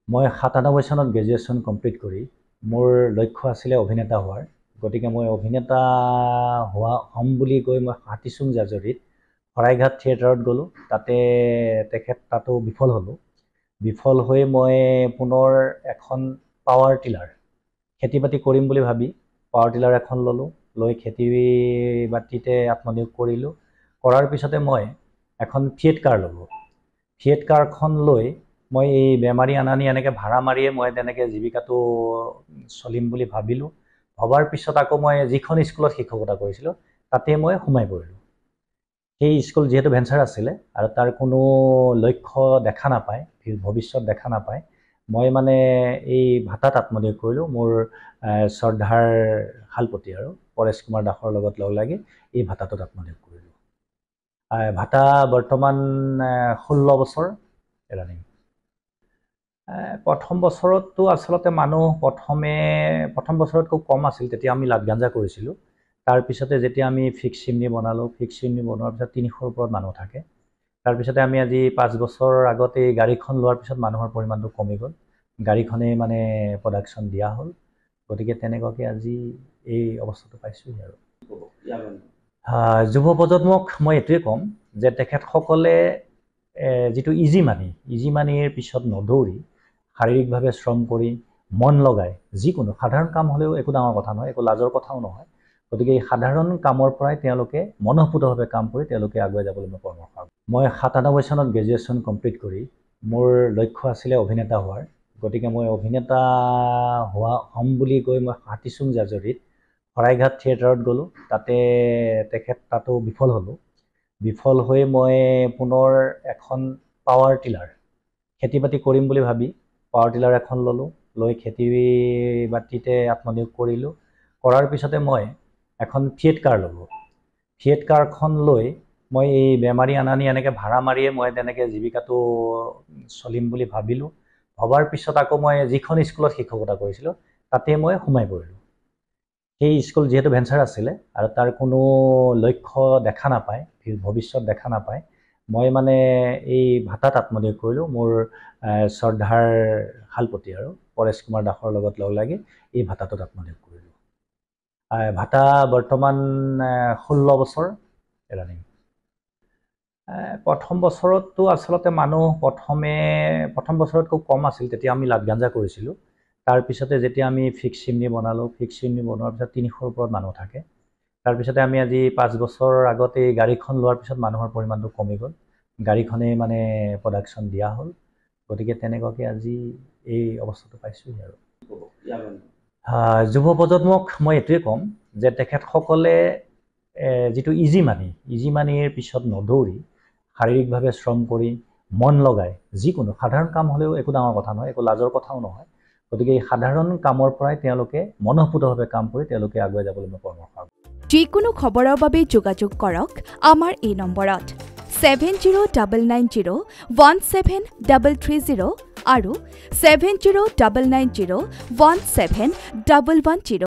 মই 97 চনত graduation complete কৰি মোৰ লক্ষ্য আছিলে অভিনেতা হোৱাৰ। গতিকে মই অভিনেতা হ'ম বুলি কৈ মই হাতীচুং জাজৰিত শৰাইঘাট থিয়েটাৰত গ'লোঁ। তাতো বিফল হ'লোঁ। বিফল হৈ মই পুনৰ এখন পাৱাৰ টিলাৰ খেতি বাতি কৰিম বুলি ভাবি পাৱাৰ টিলাৰ এখন ল'লোঁ। লৈ খেতি বাতিতে আত্মনিয়োগ কৰিলোঁ। কৰাৰ পিছতে মই এখন ফিয়েট কাৰ ল'লোঁ। ফিয়েট কাৰখন লৈ মই এই বেমাৰী আনানি এনেকৈ ভাড়া মাৰিয়ে মই তেনেকৈ জীৱিকাটো চলিম বুলি ভাবিলোঁ। ভবাৰ পিছত আকৌ মই যিখন স্কুলত শিক্ষকতা কৰিছিলোঁ তাতে মই সোমাই পৰিলোঁ। সেই স্কুল যিহেতু ভেঞ্চাৰ আছিলে আৰু তাৰ কোনো লক্ষ্য দেখা নাপায়, ভৱিষ্যত দেখা নাপায়, মই মানে এই ভাতাত আত্মনিয়োগ কৰিলোঁ। মোৰ শ্ৰদ্ধাৰ শালপতি আৰু পৰেশ কুমাৰ দাসৰ লগত লগ লাগি এই ভাতাটোত আত্মনিয়োগ কৰিলোঁ। ভাতা বৰ্তমান 16 বছৰ ৰানিং। প্ৰথম বছৰততো আচলতে মানুহ প্ৰথম বছৰত খুব কম আছিল। তেতিয়া আমি লাটগাঞ্জা কৰিছিলোঁ। তাৰপিছতে যেতিয়া আমি ফিক্স চিমনি বনালোঁ, ফিক্স চিমনি বনোৱাৰ পিছত 300ৰ ওপৰত মানুহ থাকে। তাৰপিছতে আমি আজি 5 বছৰ আগতে এই গাড়ীখন লোৱাৰ পিছত মানুহৰ পৰিমাণটো কমি গ'ল। গাড়ীখনেই মানে প্ৰডাকশ্যন দিয়া হ'ল। গতিকে তেনেকুৱাকৈ আজি এই অৱস্থাটো পাইছোঁহি আৰু। যুৱ প্ৰজন্মক মই এইটোৱে ক'ম যে তেখেতসকলে যিটো ইজি মানিৰ পিছত নদৌৰি শাৰীৰিকভাৱে শ্ৰম কৰি মন লগাই যিকোনো সাধাৰণ কাম হ'লেও একো ডাঙৰ কথা নহয়, একো লাজৰ কথাও নহয়। গতিকে এই সাধাৰণ কামৰ পৰাই তেওঁলোকে মনঃপূতভাৱে কাম কৰি তেওঁলোকে আগুৱাই যাবলৈ মই পৰামৰ্শ দিওঁ। মই 97 চনত গ্ৰেজুৱেশ্যন কমপ্লিট কৰি মোৰ লক্ষ্য আছিলে অভিনেতা হোৱাৰ। গতিকে মই অভিনেতা হ'ম বুলি কৈ মই হাতীচুং জাজৰিত শৰাইঘাট থিয়েটাৰত গ'লোঁ। তাতো বিফল হ'লোঁ। বিফল হৈ মই পুনৰ এখন পাৱাৰ টিলাৰ খেতি বাতি কৰিম বুলি ভাবি পাৱাৰ টিলাৰ এখন ল'লোঁ। লৈ খেতি বাতিতে আত্মনিয়োগ কৰিলোঁ। কৰাৰ পিছতে মই এখন ফিয়েট কাৰ ল'লোঁ। ফিয়েট কাৰখন লৈ মই এই বেমাৰী আনানি এনেকৈ ভাড়া মাৰিয়ে মই তেনেকৈ জীৱিকাটো চলিম বুলি ভাবিলোঁ। ভবাৰ পিছত আকৌ মই যিখন স্কুলত শিক্ষকতা কৰিছিলোঁ তাতে মই সোমাই পৰিলোঁ। সেই স্কুল যিহেতু ভেঞ্চাৰ আছিলে আৰু তাৰ কোনো লক্ষ্য দেখা নাপায়, ভৱিষ্যত দেখা নাপায়, মই মানে এই ভাতাত আত্মনিয়োগ কৰিলোঁ। মোৰ শ্ৰদ্ধাৰ শালপতি আৰু পৰেশ কুমাৰ দাসৰ লগত লগ লাগি এই ভাতাটোত আত্মনিয়োগ কৰিলোঁ। ভাতা বৰ্তমান 16 বছৰ ৰানিং। প্ৰথম বছৰততো আচলতে মানুহ প্ৰথম বছৰত খুব কম আছিল। তেতিয়া আমি লাটগাঞ্জা কৰিছিলোঁ। তাৰপিছতে যেতিয়া আমি ফিক্স চিমনি বনালোঁ, ফিক্স চিমনি বনোৱাৰ পিছত 300ৰ ওপৰত মানুহ থাকে। তাৰপিছতে আমি আজি 5 বছৰ আগতে এই গাড়ীখন লোৱাৰ পিছত মানুহৰ পৰিমাণটো কমি গ'ল। গাড়ীখনেই মানে প্ৰডাকশ্যন দিয়া হ'ল। গতিকে তেনেকুৱাকৈ আজি এই অৱস্থাটো পাইছোঁহি আৰু। যুৱ প্ৰজন্মক মই এইটোৱে ক'ম যে তেখেতসকলে যিটো ইজি মানিৰ পিছত নদৌৰি শাৰীৰিকভাৱে শ্ৰম কৰি মন লগাই যিকোনো সাধাৰণ কাম হ'লেও একো ডাঙৰ কথা নহয়, একো লাজৰ কথাও নহয়। গতিকে এই সাধাৰণ কামৰ পৰাই তেওঁলোকে মনঃপূতভাৱে কাম কৰি তেওঁলোকে আগুৱাই যাবলৈ মই পৰামৰ্শ দিওঁ। যিকোনো খবৰৰ বাবে যোগাযোগ কৰক আমাৰ এই নম্বৰত 7099017330 আৰু 7099017110।